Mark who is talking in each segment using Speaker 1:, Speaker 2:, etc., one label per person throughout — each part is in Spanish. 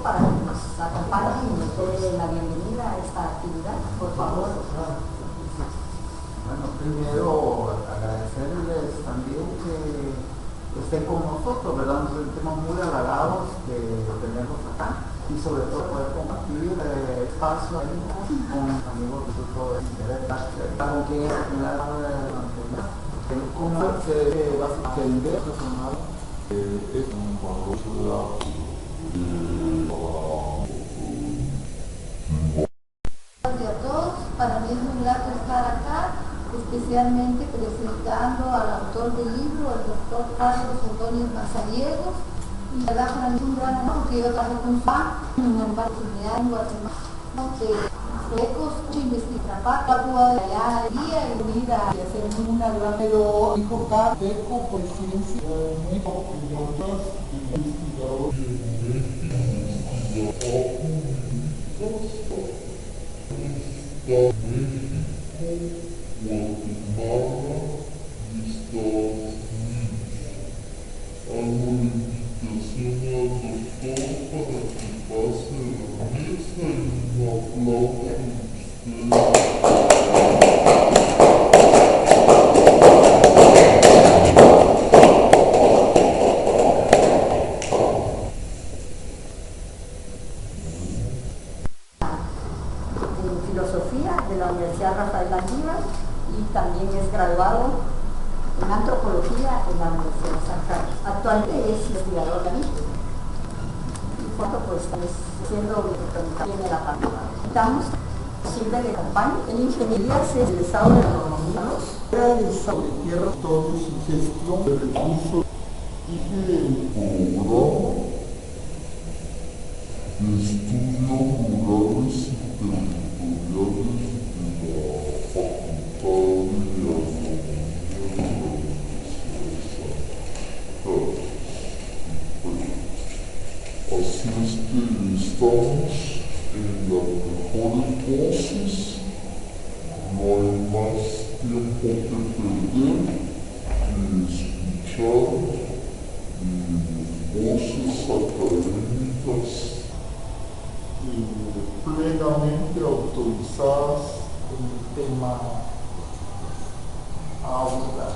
Speaker 1: Para que nos acompañen y nos dé la bienvenida a esta actividad, por favor.
Speaker 2: Bueno, primero agradecerles también que estén con nosotros, ¿verdad? Nos sentimos muy halagados de tenerlos acá y sobre todo poder compartir espacio ahí con amigos de todo el interés. Claro que cómo se va a entender es un valor
Speaker 3: a todos, para mí es muy grato estar acá, especialmente presentando al autor del libro, el doctor Carlos Ordóñez Mazariegos, y la verdad para mí es un gran honor porque yo trabajo con en la universidad en Guatemala, que ecos investigar Papua de allá día y vida y hacer una gran
Speaker 4: pero importante eco por ciencia muy importantes
Speaker 1: Filosofía de la Universidad Rafael Landívar y también es graduado en antropología en la Universidad de San Carlos. Actualmente es investigador de México y cuando pues es siendo tiene la pandemia. Estamos Silvia de Campaña en ingeniería se egresado de la economía,
Speaker 4: sobre tierra, todo su gestión de recursos y el programa de estudios rurales y territoriales de la Facultad de Agronomía de la Universidad de San Carlos. Así es que estamos en las mejores voces, no hay más tiempo que perder y escuchar voces académicas plenamente autorizadas en el tema audiovisual.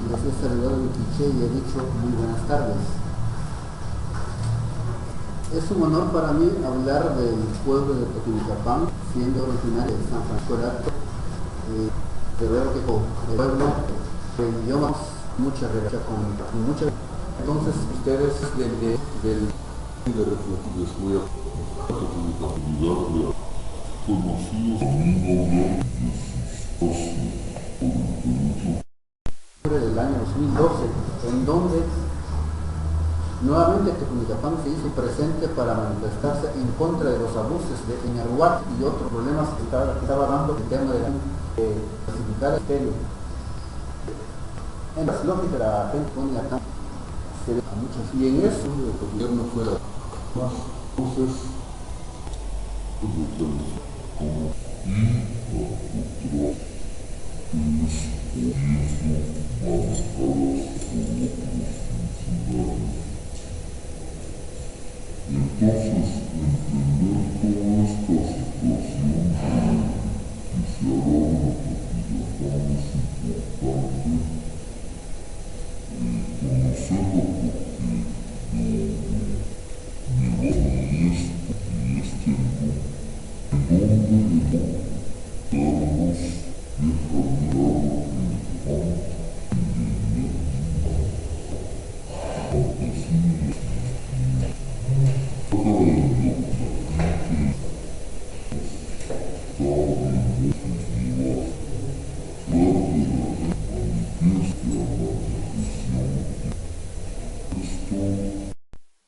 Speaker 2: Les he saludado en cliché y he dicho muy buenas tardes. Es un honor para mí hablar del pueblo de Totonicapán, siendo originario de San Francisco de Acto, Guerrero que el pueblo de idiomas, mucha relación con muchas. Entonces ustedes desde
Speaker 5: les voy a Totonicapán conocidos a mí hablar de sus pasos por el Perú.
Speaker 2: del año 2012, en donde nuevamente Totonicapán se hizo presente para manifestarse en contra de los abusos de Peñarhuat y otros problemas que estaba dando el tema de clasificar el estéreo. En las lógicas de la gente pone acá a muchas, y en eso el gobierno fuera más voces
Speaker 5: como y entonces, entender toda esta situación que se ha dado en la Totonicapán es importante, conocerlo porque mi rostro y este en donde Carlos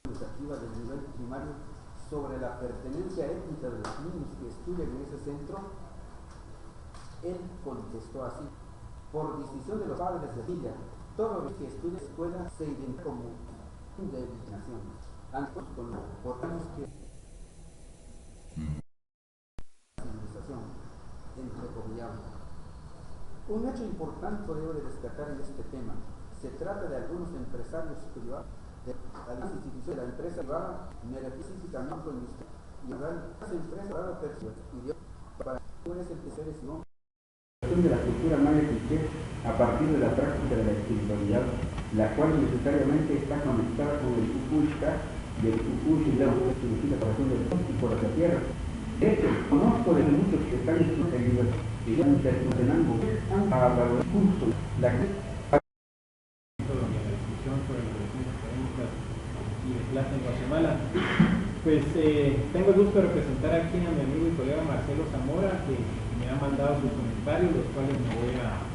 Speaker 5: deja mirado
Speaker 2: del nivel primario sobre la pertenencia étnica de los niños que estudian en ese centro, él contestó así: por decisión de los padres de familia, todo lo que estudia en escuela se identifica como de discriminación, tanto con los que Un hecho importante que debo de destacar en este tema, se trata de algunos empresarios privados, de la institución de la empresa privada, me refiero específicamente con usted, y las empresas privadas para unas empresarios no.
Speaker 6: De la cultura maya quiché a partir de la práctica de la espiritualidad, la cual necesariamente está conectada con el Kukushka, y el Kukushka que significa corazón del sol y por la tierra. De hecho, conozco de muchos que están en libertad y ya interpretan a valorar cursos, la
Speaker 7: y de clase en Guatemala. Pues tengo el gusto de representar aquí a mi amigo y colega Marcelo Zamora, que me ha mandado sus comentarios, los cuales me voy a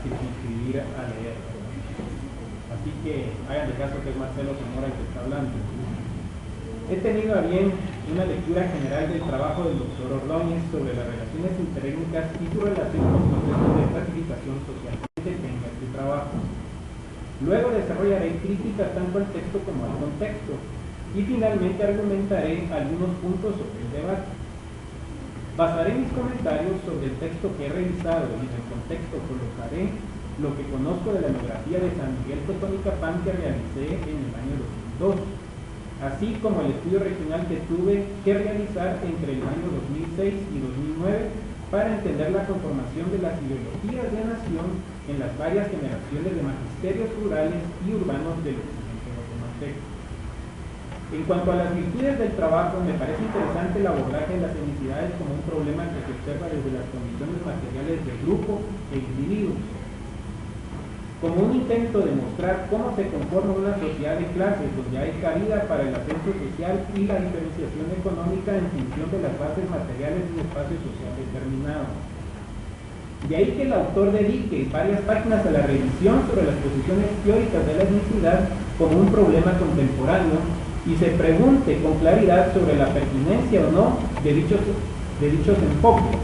Speaker 7: circunscribir a leer. Así que hagan de caso que es Marcelo Zamora el que está hablando. He tenido a bien una lectura general del trabajo del doctor Ordóñez sobre las relaciones interétnicas y su relación con los procesos de clasificación social que tenga este trabajo. Luego desarrollaré críticas tanto al texto como al contexto y finalmente argumentaré algunos puntos sobre el debate. Basaré mis comentarios sobre el texto que he revisado y en el contexto colocaré lo que conozco de la etnografía de San Miguel Totonicapán que realicé en el año 2002, así como el estudio regional que tuve que realizar entre el año 2006 y 2009 para entender la conformación de las ideologías de nación en las varias generaciones de magisterios rurales y urbanos del occidente guatemalteco. En cuanto a las virtudes del trabajo, me parece interesante el abordaje de las etnicidades como un problema que se observa desde las condiciones materiales del grupo e individuos, como un intento de mostrar cómo se conforma una sociedad de clases donde hay cabida para el ascenso social y la diferenciación económica en función de las bases materiales de un espacio social determinado. De ahí que el autor dedique varias páginas a la revisión sobre las posiciones teóricas de la etnicidad como un problema contemporáneo y se pregunte con claridad sobre la pertinencia o no de dichos enfoques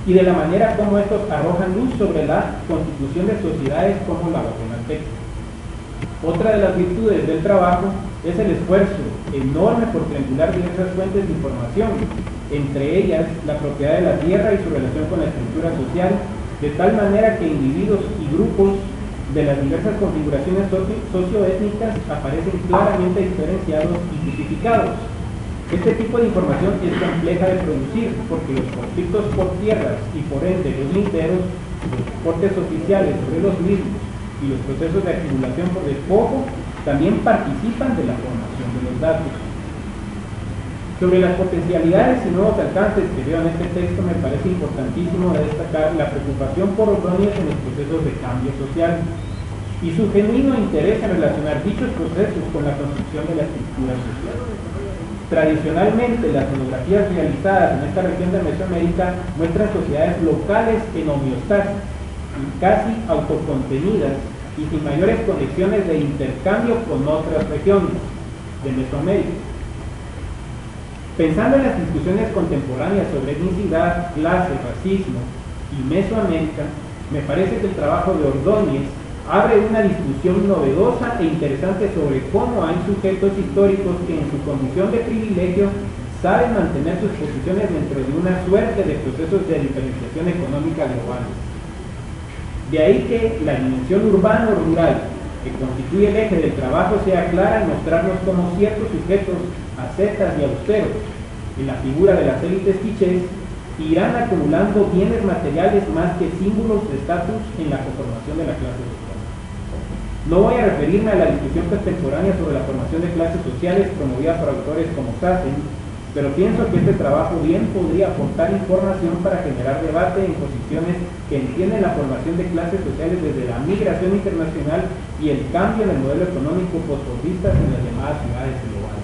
Speaker 7: y de la manera como estos arrojan luz sobre la constitución de sociedades como la guatemalteca. Otra de las virtudes del trabajo es el esfuerzo enorme por triangular diversas fuentes de información, entre ellas la propiedad de la tierra y su relación con la estructura social, de tal manera que individuos y grupos de las diversas configuraciones socioétnicas aparecen claramente diferenciados y tipificados. Este tipo de información es compleja de producir porque los conflictos por tierras y por ende los linderos, los reportes oficiales sobre los mismos y los procesos de acumulación por despojo también participan de la formación de los datos. Sobre las potencialidades y nuevos alcances que veo en este texto, me parece importantísimo destacar la preocupación por Ordóñez en los procesos de cambio social y su genuino interés en relacionar dichos procesos con la construcción de la estructura social. Tradicionalmente, las etnografías realizadas en esta región de Mesoamérica muestran sociedades locales en homeostasis, casi autocontenidas y sin mayores conexiones de intercambio con otras regiones de Mesoamérica. Pensando en las discusiones contemporáneas sobre etnicidad, clase, racismo y Mesoamérica, me parece que el trabajo de Ordóñez abre una discusión novedosa e interesante sobre cómo hay sujetos históricos que en su condición de privilegio saben mantener sus posiciones dentro de una suerte de procesos de diferenciación económica global. De ahí que la dimensión urbano-rural que constituye el eje del trabajo sea clara en mostrarnos cómo ciertos sujetos ascetas y austeros en la figura de las élites quichés irán acumulando bienes materiales más que símbolos de estatus en la conformación de la clase social. No voy a referirme a la discusión contemporánea sobre la formación de clases sociales promovida por autores como Sassen, pero pienso que este trabajo bien podría aportar información para generar debate en posiciones que entienden la formación de clases sociales desde la migración internacional y el cambio en el modelo económico postfordista en las llamadas ciudades globales.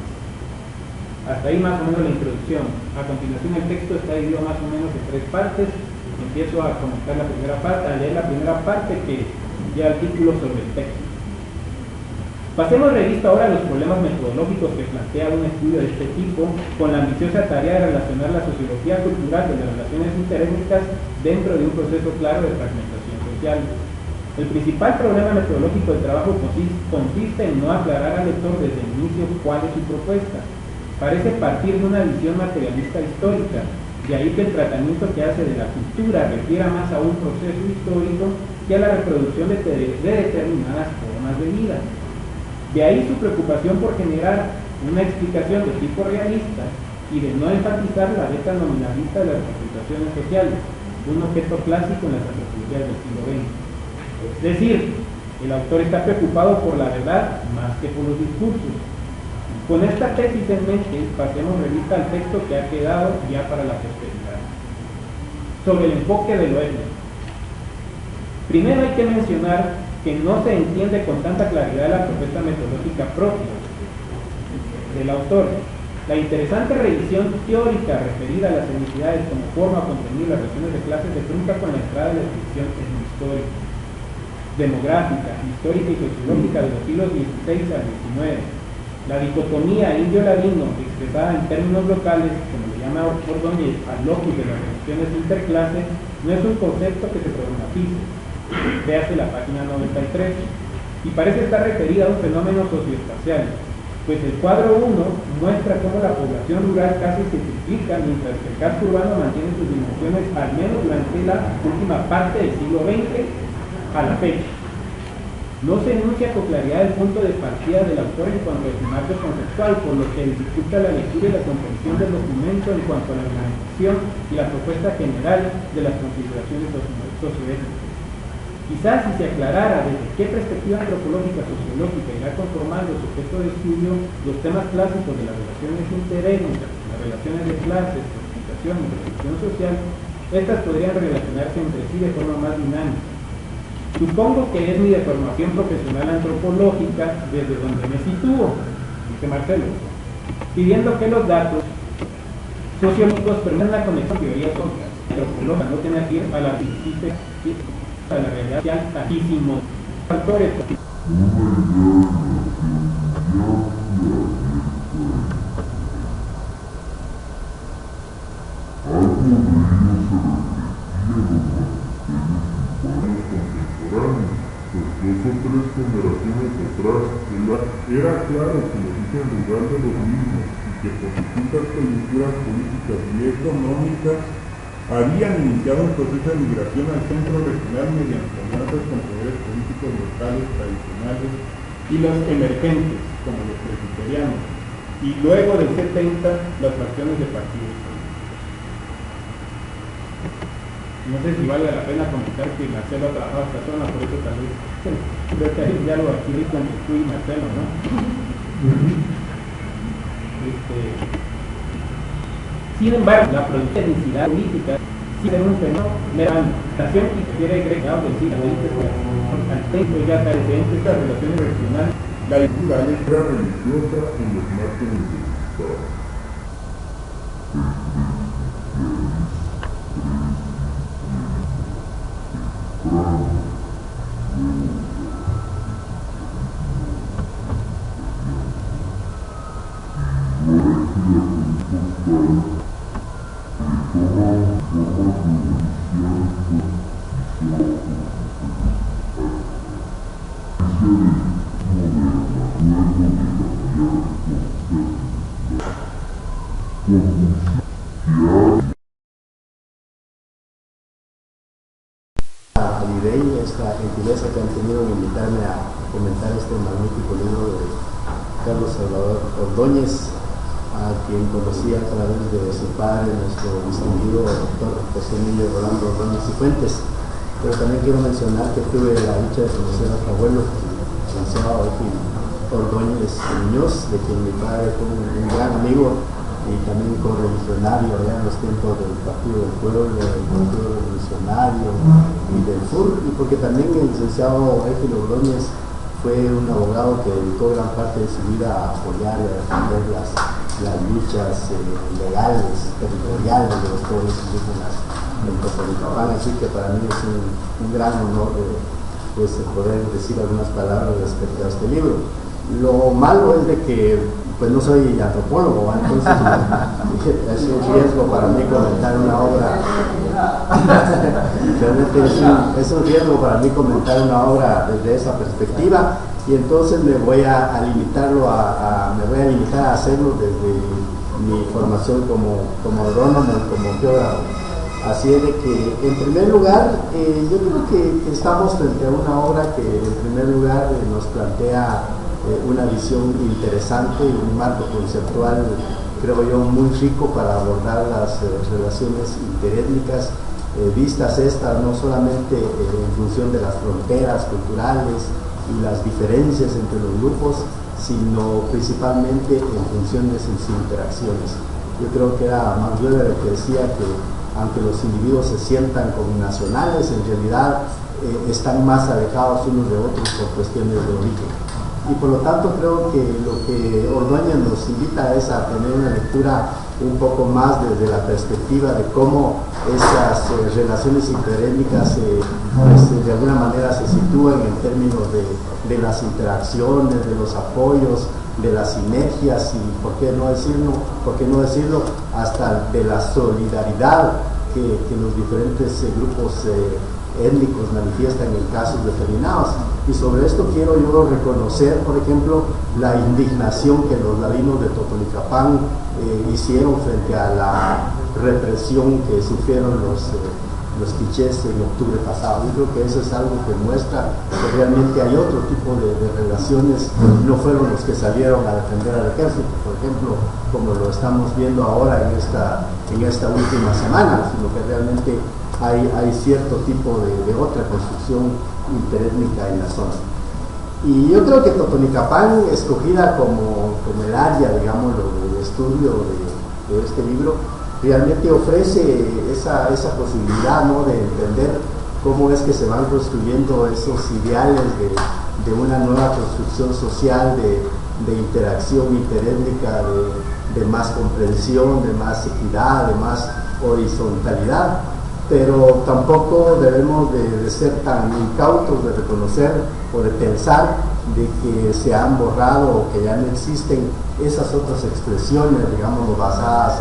Speaker 7: Hasta ahí más o menos la introducción. A continuación el texto está dividido más o menos en tres partes. Empiezo a comentar la primera parte, a leer la primera parte que lleva el título sobre el texto. Pasemos revista ahora a los problemas metodológicos que plantea un estudio de este tipo con la ambiciosa tarea de relacionar la sociología cultural de las relaciones interétnicas dentro de un proceso claro de fragmentación social. El principal problema metodológico del trabajo consiste en no aclarar al lector desde el inicio cuál es su propuesta. Parece partir de una visión materialista histórica, De ahí que el tratamiento que hace de la cultura refiera más a un proceso histórico que a la reproducción de determinadas formas de vida. De ahí su preocupación por generar una explicación de tipo realista y de no enfatizar la beta nominalista de las representaciones sociales, un objeto clásico en las antropologías del siglo XX. Es decir, el autor está preocupado por la verdad más que por los discursos. Con esta tesis en mente, pasemos revista al texto que ha quedado ya para la posteridad. Sobre el enfoque de lo étnico. Primero hay que mencionar que no se entiende con tanta claridad la propuesta metodológica propia del autor. La interesante revisión teórica referida a las etnicidades como forma o contenido de las relaciones de clases se trunca con la entrada de la descripción etnohistórica, demográfica, histórica y sociológica de los siglos XVI al XIX. La dicotomía indio-ladino, expresada en términos locales, como le llama Ordóñez al locus de las relaciones interclases, no es un concepto que se problematice. Véase la página 93. Y parece estar referida a un fenómeno socioespacial, pues el cuadro 1 muestra cómo la población rural casi se triplica, mientras que el casco urbano mantiene sus dimensiones al menos durante la última parte del siglo XX a la fecha. No se enuncia con claridad el punto de partida del autor en cuanto a su marco conceptual, por lo que dificulta la lectura y la comprensión del documento en cuanto a la organización y la propuesta general de las consideraciones socioéticas. Quizás si se aclarara desde qué perspectiva antropológica sociológica irá conformando su objeto de estudio los temas clásicos de las relaciones interétnicas, las relaciones de clases, clasificación y reproducción social, estas podrían relacionarse entre sí de forma más dinámica. Supongo que es mi deformación profesional antropológica desde donde me sitúo, dice Marcelo, pidiendo que los datos sociológicos permitan la conexión teoría antropológica, no tener que ir a la a la realidad altísimo factores.
Speaker 5: Dos o tres generaciones atrás, era claro que el origen rural de los mismos y que por distintas coyunturas políticas y económicas habían iniciado un proceso de migración al centro regional mediante alianzas con poderes políticos locales tradicionales y los emergentes, como los presbiterianos, y luego del 70 las fracciones de partidos políticos.
Speaker 7: No sé si vale la pena comentar que Marcelo ha trabajado esta zona, por eso tal vez creo que hay un diálogo aquí entre tú y Marcelo, ¿no? Sin embargo, la etnicidad política sí es un fenómeno de la administración y se quiere agregar decir al texto ya presente estas relaciones regionales.
Speaker 5: La cultura era religiosa en los márgenes del Estado.
Speaker 8: Esta gentileza que han tenido en invitarme a comentar este magnífico libro de Carlos Salvador Ordóñez, a quien conocí a través de su padre, nuestro distinguido doctor José Emilio Rolando Ordóñez y Fuentes. Pero también quiero mencionar que tuve la dicha de conocer a su abuelo, el licenciado Ordóñez Muñoz, de quien mi padre fue un gran amigo y también correligionario allá en los tiempos del Partido del Pueblo, del Partido Revolucionario y del FUR, y porque también el licenciado Ordóñez fue un abogado que dedicó gran parte de su vida a apoyar y a defender las luchas legales, territoriales de los pueblos indígenas del Totonicapán, así que para mí es un gran honor poder decir algunas palabras respecto a este libro. Lo malo es de que pues no soy antropólogo, entonces es un riesgo para mí comentar una obra. Realmente es un riesgo para mí comentar una obra desde esa perspectiva, y entonces me voy a limitar a hacerlo mi formación como agrónomo y como geógrafo. Así es de que, en primer lugar, yo creo que estamos frente a una obra que, en primer lugar, nos plantea una visión interesante y un marco conceptual, creo yo, muy rico para abordar las relaciones interétnicas, vistas estas no solamente en función de las fronteras culturales y las diferencias entre los grupos, sino principalmente en función de sus interacciones. Yo creo que era Max Weber el que decía que aunque los individuos se sientan como nacionales, en realidad están más alejados unos de otros por cuestiones de origen. Y por lo tanto creo que lo que Ordóñez nos invita es a tener una lectura un poco más desde la perspectiva de cómo esas relaciones interétnicas de alguna manera se sitúan en términos de las interacciones, de los apoyos, de las sinergias y, por qué no decirlo, hasta de la solidaridad que los diferentes grupos étnicos manifiestan en casos determinados. Y sobre esto quiero yo reconocer, por ejemplo, la indignación que los ladinos de Totonicapán hicieron frente a la represión que sufrieron los quichés en octubre pasado. Yo creo que eso es algo que muestra que realmente hay otro tipo de relaciones, no fueron los que salieron a defender al ejército, por ejemplo, como lo estamos viendo ahora en esta última semana, sino que realmente hay cierto tipo de otra construcción interétnica en la zona. Y yo creo que Totonicapán, escogida como el área, digámoslo, de estudio de este libro, realmente ofrece esa posibilidad, ¿no?, de entender cómo es que se van construyendo esos ideales de una nueva construcción social, de interacción interétnica, de más comprensión, de más equidad, de más horizontalidad. Pero tampoco debemos de ser tan incautos de reconocer o de pensar de que se han borrado o que ya no existen esas otras expresiones, digamos, basadas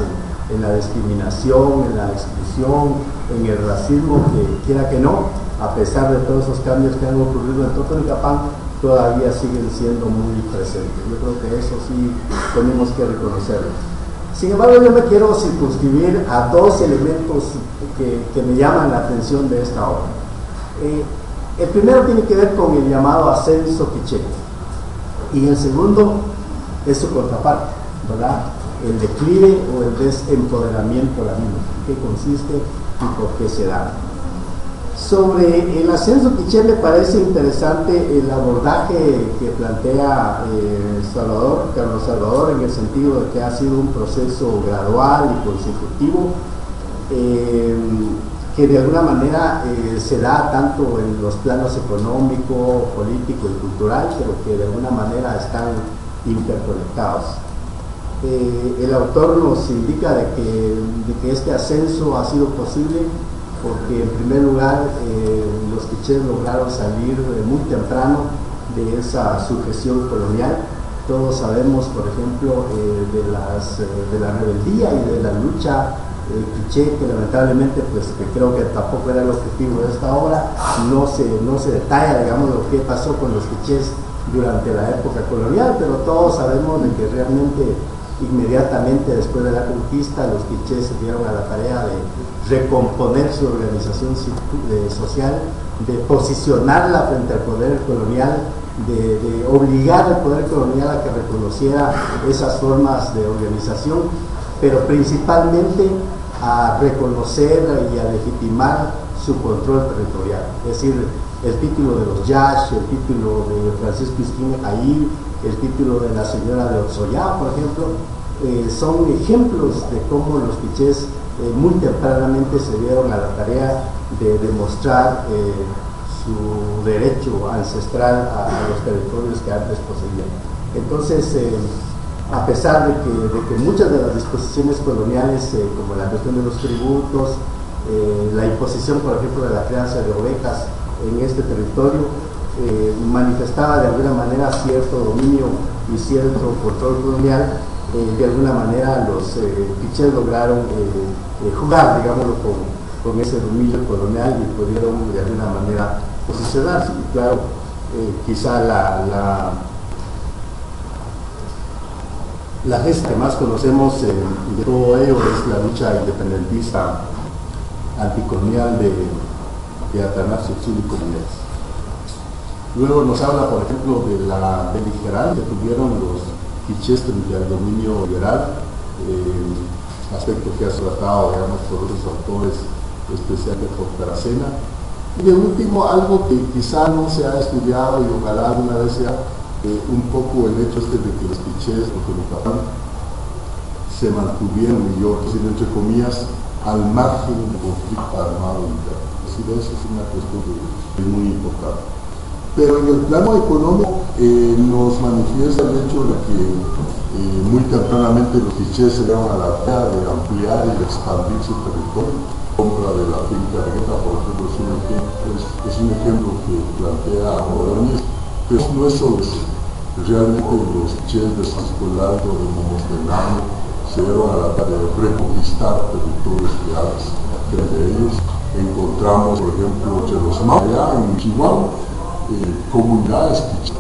Speaker 8: en la discriminación, en la exclusión, en el racismo, que quiera que no, a pesar de todos esos cambios que han ocurrido en Totonicapán, todavía siguen siendo muy presentes. Yo creo que eso sí tenemos que reconocerlo. Sin embargo, yo me quiero circunscribir a dos elementos que me llaman la atención de esta obra. El primero tiene que ver con el llamado ascenso quiché, y el segundo es su contraparte, ¿verdad? El declive o el desempoderamiento latino, en qué consiste y por qué se da. Sobre el ascenso quiché me parece interesante el abordaje que plantea Carlos Salvador, en el sentido de que ha sido un proceso gradual y consecutivo, que de alguna manera se da tanto en los planos económico, político y cultural, pero que de alguna manera están interconectados. El autor nos indica de que este ascenso ha sido posible porque, en primer lugar, los quichés lograron salir muy temprano de esa sujeción colonial. Todos sabemos, por ejemplo, de la rebeldía y de la lucha quiché, que lamentablemente, pues, que creo que tampoco era el objetivo de esta obra, no se detalla, digamos, lo que pasó con los quichés durante la época colonial, pero todos sabemos de que realmente inmediatamente después de la conquista los quichés se dieron a la tarea de recomponer su organización social, de posicionarla frente al poder colonial, de obligar al poder colonial a que reconociera esas formas de organización, pero principalmente a reconocer y a legitimar su control territorial. Es decir, el título de los Yash, el título de Francisco Isquina Caí, el título de la señora de Otsoyá, por ejemplo, son ejemplos de cómo los quichés muy tempranamente se dieron a la tarea de demostrar su derecho ancestral a los territorios que antes poseían. Entonces, a pesar de que muchas de las disposiciones coloniales, como la cuestión de los tributos, la imposición, por ejemplo, de la crianza de ovejas en este territorio, manifestaba de alguna manera cierto dominio y cierto control colonial, de alguna manera los quichés lograron jugar, digámoslo, con ese dominio colonial y pudieron de alguna manera posicionarse. Y claro, quizá La gesta que más conocemos de todo ello es la lucha independentista anticolonial de Atanasio Cívico Díaz. Luego nos habla, por ejemplo, de la beligerancia que tuvieron los quichés frente al dominio liberal, aspecto que ha tratado, digamos, por otros autores, especialmente por Taracena. Y de último, algo que quizá no se ha estudiado y ojalá alguna vez sea un poco el hecho de que los quichés, los Tolucapán, se mantuvieron, y yo decir entre comillas, al margen del conflicto armado interno. Es decir, eso es una cuestión que es muy importante. Pero en el plano económico nos manifiesta el hecho de que muy tempranamente los quichés se dieron a la tarea de ampliar y de expandir su territorio. La compra de la finca Argueta, por ejemplo, es un ejemplo que plantea Ordóñez, pero no es solo eso. Realmente los quichés de Francisco Alto, de Momostenango, se dieron a la tarea de reconquistar territorios reales. Entre ellos encontramos, por ejemplo, entre los allá en Chihuahua, comunidades quichés,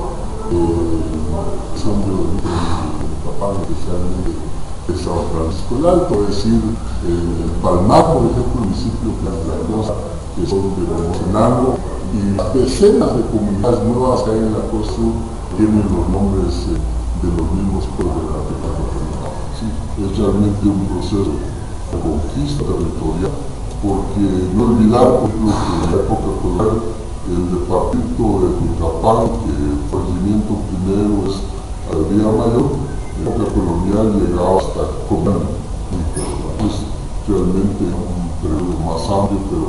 Speaker 8: son de origen Tolucapán, especialmente de San Francisco del Alto, es decir, el Palmar, por ejemplo, el municipio de Plantlacosa, que son de Momostenango, y decenas de comunidades nuevas que hay en la costa sur tienen los nombres de los mismos pueblos de la República. Sí, es realmente un proceso de conquista territorial, porque no olvidar, por ejemplo, que en la época colonial el departamento de Tolucapán, que el corregimiento primero es Aldea Mayor, en la época colonial llegaba hasta Comán. Es realmente un periodo más amplio, pero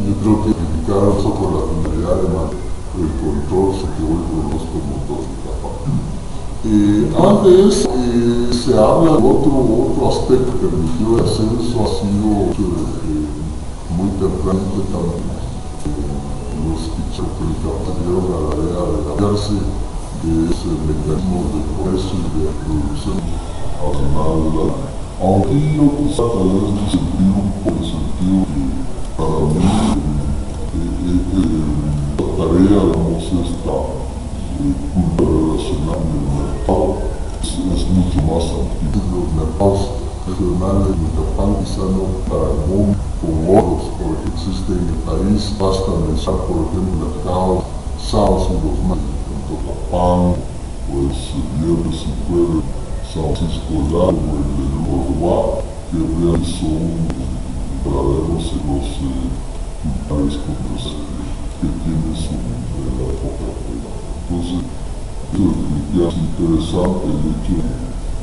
Speaker 8: yo creo que criticaron eso con la finalidad de mantener el control que hoy conozco como Tolucapán. Antes de eso, se habla de otro aspecto que permitió el ascenso, ha sido muy tempranamente también los quichés dieron a la idea de cambiarse de ese mecanismo de comercio y de producción nacional, aunque yo quizá tal vez en sentido, por el sentido que para mí la tarea, digamos, esta cultura relacional del mercado es mucho más antigua. Los mercados regionales de Tolucapán quizá no para el mundo con otros porque existen en el país. Basta mencionar, por ejemplo, mercados sábados y los martes en Tolucapán, pues viernes y jueves San Francisco Largo, el de Uruguay, que realmente son verdaderos los lugares que tienen su la época. Entonces, eso es interesante el hecho de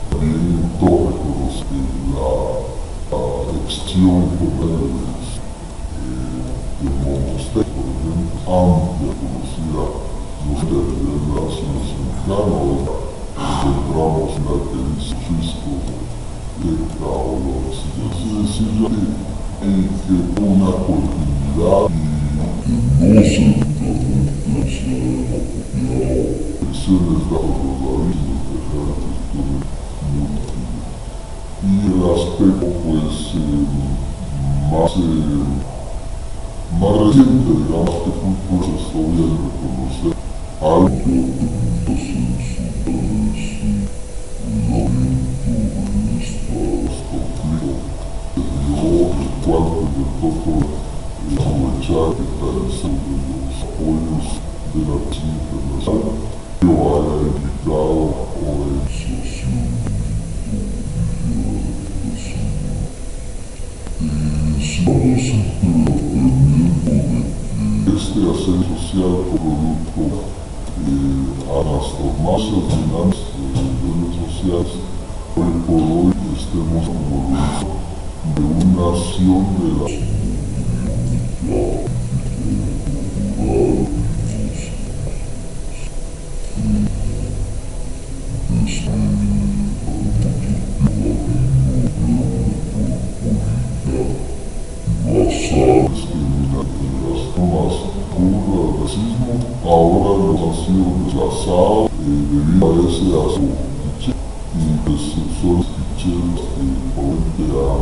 Speaker 8: también tópicos la extensión de Momostenango, por ejemplo, amplia, conocida, no sé, de las naciones mexicanas, encontramos en la Francisco de Caolas. Es decir, ya que una continuidad y no se elecciones dados los abismos de la cultura múltiple. Y el aspecto pues más reciente, digamos, que pues es obvio reconocer algo que aprovechar que carecen de los apoyos de la acción internacional, que haya implicado organización estamos este ascenso social producto a las transformaciones dinámicas sociales, hoy por hoy estemos como de una acción de la ahora nos ha sido rechazado debido a ese asunto y pues son los quicheros que probablemente han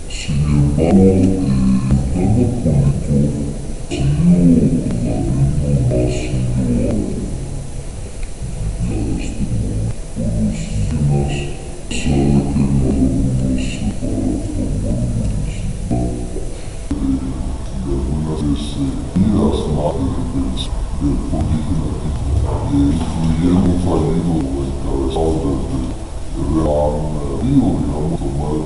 Speaker 8: sin embargo
Speaker 5: ideas madres del polígono, incluyendo salido encabezado desde el Real Río, digamos, tomar el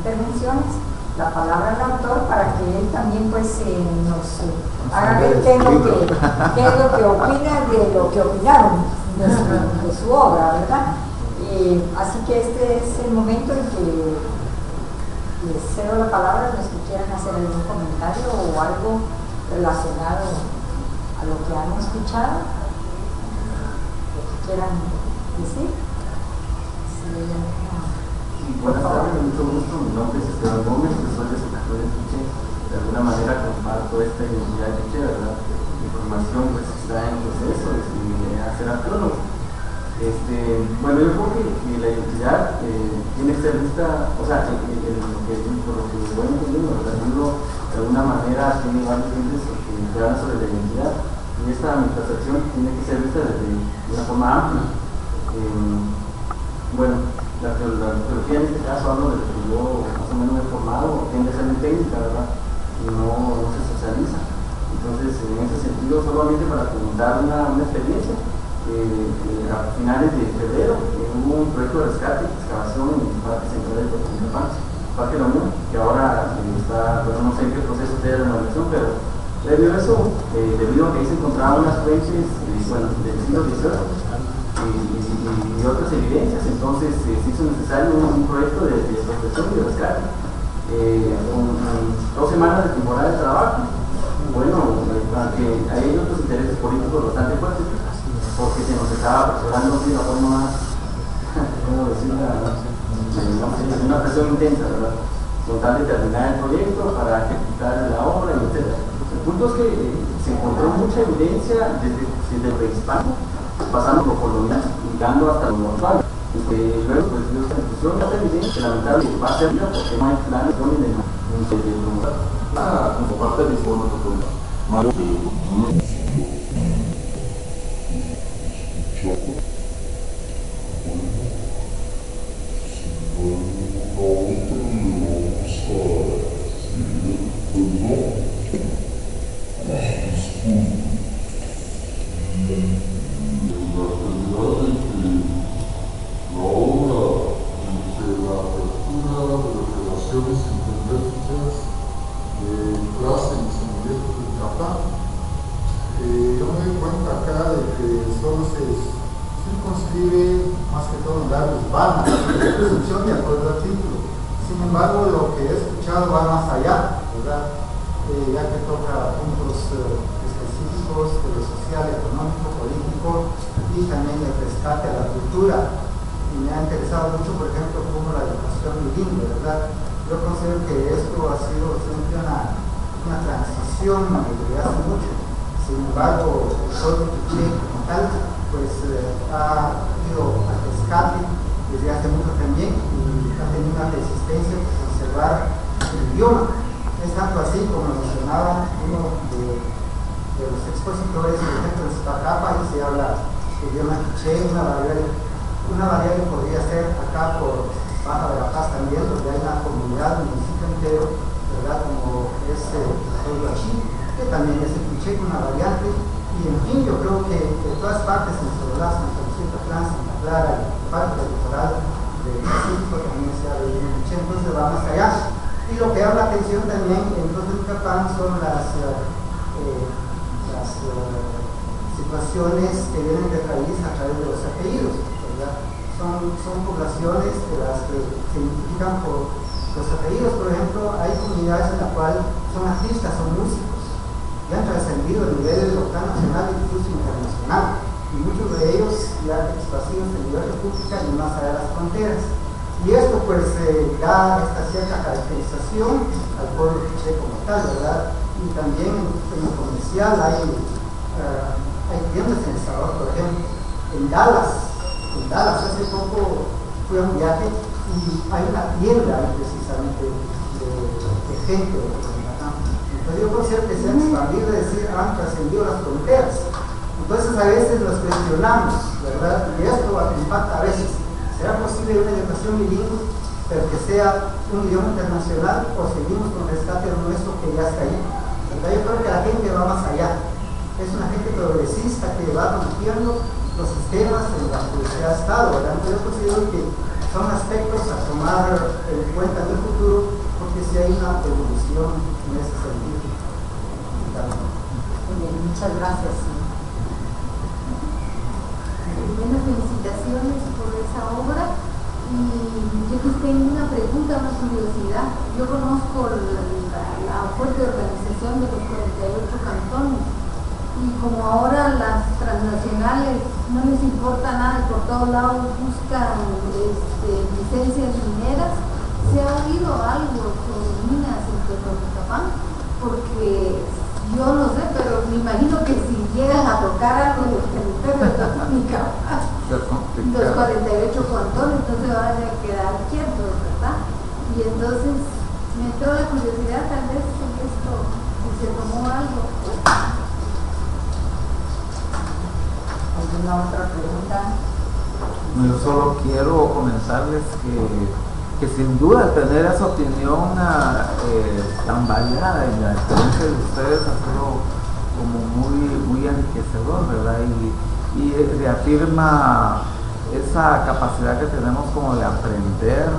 Speaker 1: intervenciones, la palabra al autor para que él también pues nos haga ver qué es lo que opina de lo que opinaron de su obra, ¿verdad? Así que este es el momento en que les cedo la palabra a los que quieran hacer algún comentario o algo relacionado a lo que han escuchado, lo que quieran decir.
Speaker 9: Buenas tardes, mucho gusto. Mi nombre es Esteban Gómez, soy de sector de Quiché. De alguna manera comparto esta identidad de Quiché, ¿verdad? La información pues está en proceso de hacer arqueólogos. Bueno, yo creo que la identidad tiene que ser vista, o sea, por lo que voy entendiendo, ¿verdad? El libro de alguna manera tiene varios índices que hablan sobre la identidad y esta percepción tiene que ser vista de una forma amplia. Bueno, la arqueología en este caso hablo de lo que yo más o menos he formado, tiende a ser muy técnica, ¿verdad? Y no se socializa. Entonces, en ese sentido, solamente para comentar una experiencia, a finales de febrero hubo un proyecto de rescate, excavación en el Parque Central de Totonicapán, Parque La Unión, que ahora está, bueno, no sé en qué proceso esté de renovación, pero previo a eso, debido a que ahí se encontraban unas fuentes del siglo XVIII, y otras evidencias, entonces se hizo necesario un proyecto de protección y de rescate, con 2 semanas de temporada de trabajo. Bueno, aunque hay otros intereses políticos bastante fuertes, porque se nos estaba apresurando de una forma más, ¿cómo decirla? Una presión intensa, ¿verdad? Con tal de terminar el proyecto para ejecutar la obra, etc. El punto es que se encontró mucha evidencia desde el prehispánico, pasando por lo colonial, llegando hasta lo actual. Luego, pues, esta discusión es evidente que lamentablemente va a ser vida porque no hay planes ni de promover.
Speaker 5: Como parte de fondo,
Speaker 10: circunscribe más que todo en Lagos Baja, la presunción de acuerdo al título. Sin embargo, lo que he escuchado va más allá, ¿verdad? Ya que toca puntos específicos de lo social, económico, político y también el rescate a la cultura. Y me ha interesado mucho, por ejemplo, como la educación bilingüe, ¿verdad? Yo considero que esto ha sido siempre una transición desde hace mucho. Sin embargo, el pueblo quiché como tal, pues ha ido al rescate desde hace mucho también y ha tenido una resistencia por conservar el idioma. Es tanto así como mencionaba uno de los expositores, por ejemplo, de Zapacapa, y se habla el idioma quiché, una variable podría ser acá por Baja de la Paz también, donde hay una comunidad, un municipio entero, ¿verdad? Como es el pueblo Achí, que también es el quiché con una variante, y en fin, yo creo que de todas partes, en Sololá, en San Santa Clara, y en parte del litoral del Pacífico también se habla de quiché, entonces va más allá. Y lo que llama la atención también en Yucatán son las situaciones que vienen de raíz a través de los apellidos, ¿verdad? Son poblaciones de las que se identifican por los apellidos. Por ejemplo, hay comunidades en las cuales son artistas, son músicos, y han trascendido a nivel local, nacional e incluso internacional, y muchos de ellos ya esparcidos en nivel república y más allá de las fronteras. Y esto pues da esta cierta caracterización al pueblo quiché como tal, ¿verdad? Y también en lo comercial hay tiendas en El Salvador, por ejemplo, en Dallas, hace poco fui a un viaje y hay una tienda precisamente de gente, ¿verdad? Entonces yo considero que se han expandido, es decir, han trascendido las fronteras. Entonces a veces nos cuestionamos, ¿verdad? Y esto impacta a veces. ¿Será posible una educación bilingüe, pero que sea un idioma internacional, o seguimos con el rescate nuestro que ya está ahí? ¿Verdad? Yo creo que la gente va más allá. Es una gente progresista que va rompiendo los sistemas en los que se ha estado, ¿verdad? Yo considero que son aspectos a tomar en cuenta en el futuro, porque si hay una evolución en ese sentido.
Speaker 1: Muy bien, muchas gracias.
Speaker 3: Bueno, felicitaciones por esa obra. Y yo tengo una pregunta, una curiosidad. Yo conozco la fuerte organización de los 48 cantones, y como ahora las transnacionales no les importa nada y por todos lados buscan licencias mineras, ¿se ha oído algo sobre minas en Tehuacán? Porque yo no sé, pero me imagino que si llegan a tocar algo en los territorios de Tehuacán, los 48 cantones, entonces van a quedar quietos, ¿verdad? Y entonces me entró la curiosidad, tal vez en esto, si se tomó algo.
Speaker 1: ¿Alguna otra pregunta?
Speaker 11: Yo solo quiero comentarles que sin duda tener esa opinión tan variada en la experiencia de ustedes ha sido como muy enriquecedor, ¿verdad? Y reafirma esa capacidad que tenemos como de aprender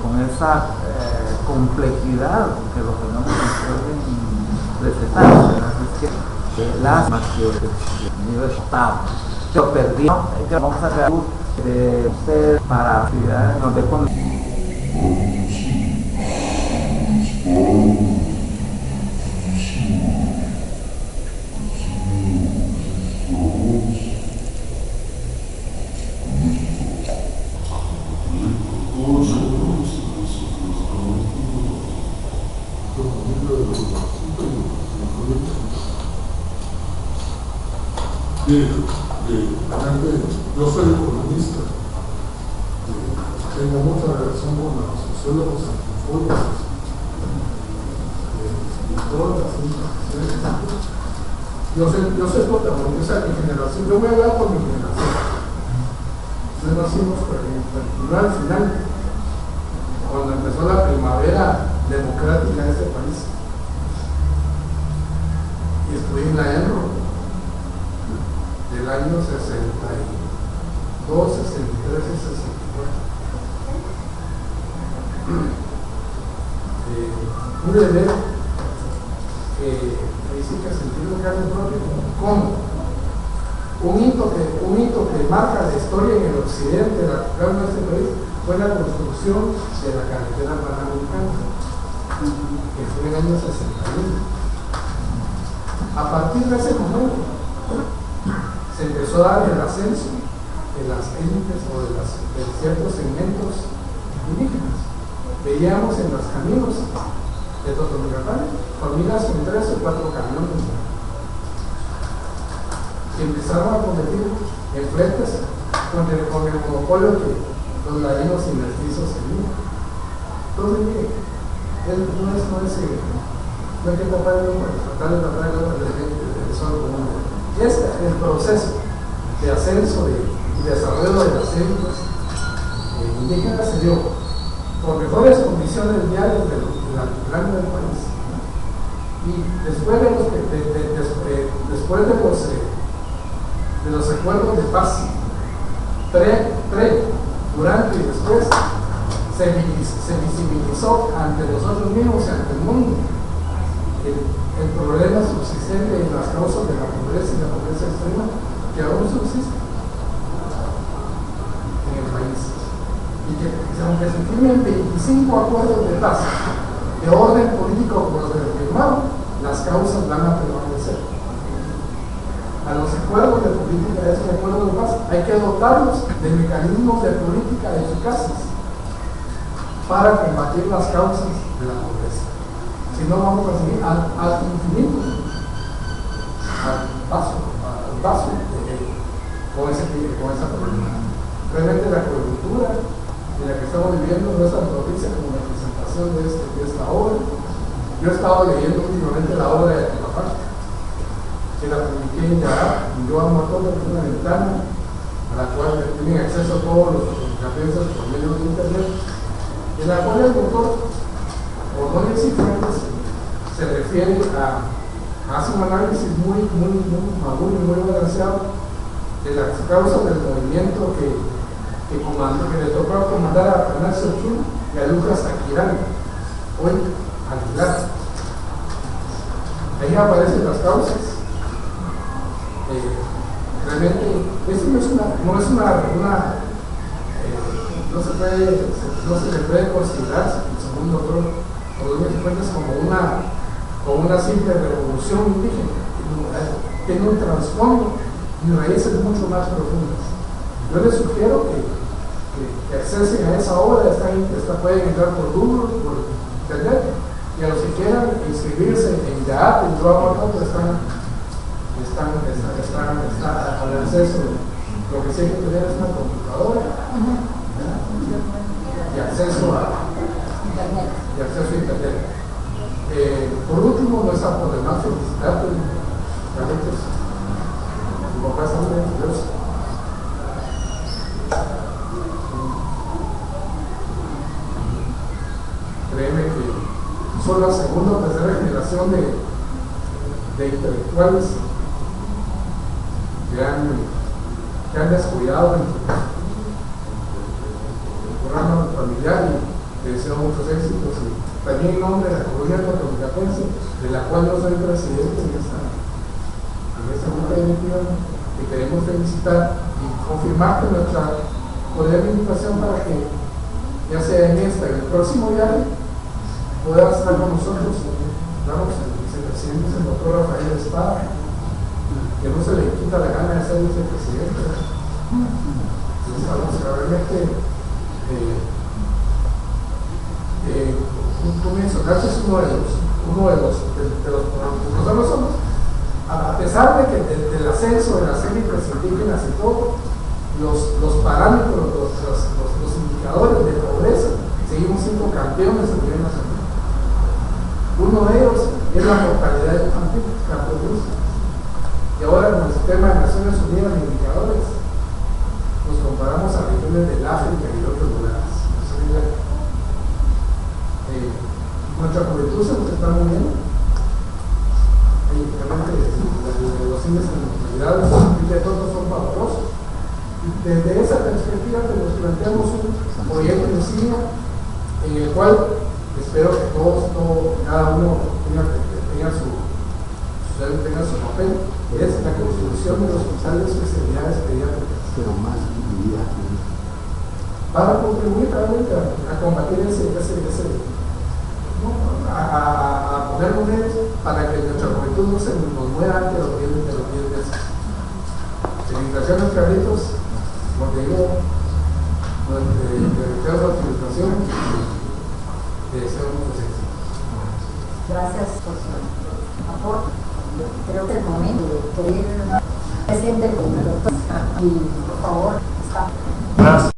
Speaker 11: con esa complejidad que los fenómenos pueden presentar, ¿verdad? Es que las más que el Estado pero perdió que vamos a crear de ustedes para actividades donde con
Speaker 4: yo soy economista, tengo mucha relación con los sociólogos antropólogos, yo soy protagonista de mi generación. Yo voy a hablar por mi generación. Nosotros nacimos al final, cuando empezó la primavera democrática de este país, y estuve en la ENRO del año 62, 63 y 64. Pude ver que ahí sí que sentir un carne propio, ¿cómo? un hito que marca la historia en el occidente de este país fue la construcción de la carretera panamericana, que fue en el año 61. A partir de ese momento se empezó a dar el ascenso de las élites o de ciertos segmentos indígenas. Veíamos en los caminos de Totonicapán familias con 3 o 4 camiones que empezaron a competir en fletes con el monopolio que los ladinos y mestizos tenían. Entonces, mire, no hay que tratar de solo como uno. El proceso de ascenso y desarrollo de las élites indígenas se dio por mejores condiciones viales del altiplano del país. Y después de los acuerdos de paz, durante y después, se visibilizó ante nosotros mismos y ante el mundo el problema subsistente en las causas de la pobreza y la pobreza extrema que aún subsiste en el país. Y que aunque se firmen 25 acuerdos de paz de orden político como los que firmaron, las causas van a prevalecer. A los acuerdos de política, a esos acuerdos de paz, hay que dotarlos de mecanismos de política eficaces para combatir las causas de la pobreza. Si no, vamos a seguir al infinito, al paso con esa problemática. Realmente la coyuntura en la que estamos viviendo no es tan propicia como la presentación de esta obra. Yo he estado leyendo últimamente la obra de Tepapá, que la publiqué en Yara, y yo amo a todos, es una ventana a la cual tienen acceso todos los totonicapensas por medio de internet, en la cual el doctor Ordóñez y Fuentes se refiere hace un análisis muy maduro y muy balanceado de las causas del movimiento que le tocó comandar a Atanasio Chul y a Lucas Aquirán, hoy Aguilar. Ahí aparecen las causas. Realmente, esto no se le puede considerar, según el doctor Ordóñez Fuentes, como una simple revolución indígena. Tiene un trasfondo y raíces mucho más profundas. Yo les sugiero que accesen a esa obra. Pueden entrar por Google, por internet, y a los que quieran inscribirse en YAAP, en Yoahuacato, están al acceso. Lo que sí hay que tener es una computadora y acceso a internet. Por último, no está por demás felicitarte, realmente tu papá está muy orgulloso. Créeme que son la segunda o tercera generación de intelectuales que han descuidado el programa familiar, y les deseo muchos éxitos. Y también en nombre de la comunidad totonicapensas, de la cual yo soy presidente en esta junta directiva, que queremos felicitar y confirmar que nuestra cordial invitación para que, ya sea en esta, en el próximo viaje, pueda estar con nosotros. Vamos, el vicepresidente es el doctor Rafael Espada, que no se le quita la gana de ser vicepresidente. Entonces, vamos a realmente comienzo. Nacho es uno de los nosotros somos, a pesar de que del ascenso de las élites indígenas y todo, los parámetros, los indicadores de pobreza, seguimos siendo campeones a nivel nacional. Uno de ellos es la mortalidad infantil, y ahora con el sistema de Naciones Unidas de indicadores nos comparamos a regiones del África y de otros lugares. Nuestra juventud se nos está moviendo. Realmente los índices de mortalidad de todos son pavorosos. Y desde esa perspectiva nos planteamos un proyecto en sí en el cual espero que cada uno tenga su papel. es la construcción de los hospitales de especialidades pediátricas.
Speaker 8: Pero más dividida aquí.
Speaker 4: Para contribuir realmente a combatir a poner medios para que nuestra juventud no se nos muera antes de los 10 meses. Felicitaciones, Carlitos, como te digo, de la utilización, deseo muchos éxitos.
Speaker 1: Gracias por su aporte. Creo que el momento de querer presidente con el doctor y por favor está.
Speaker 12: Gracias.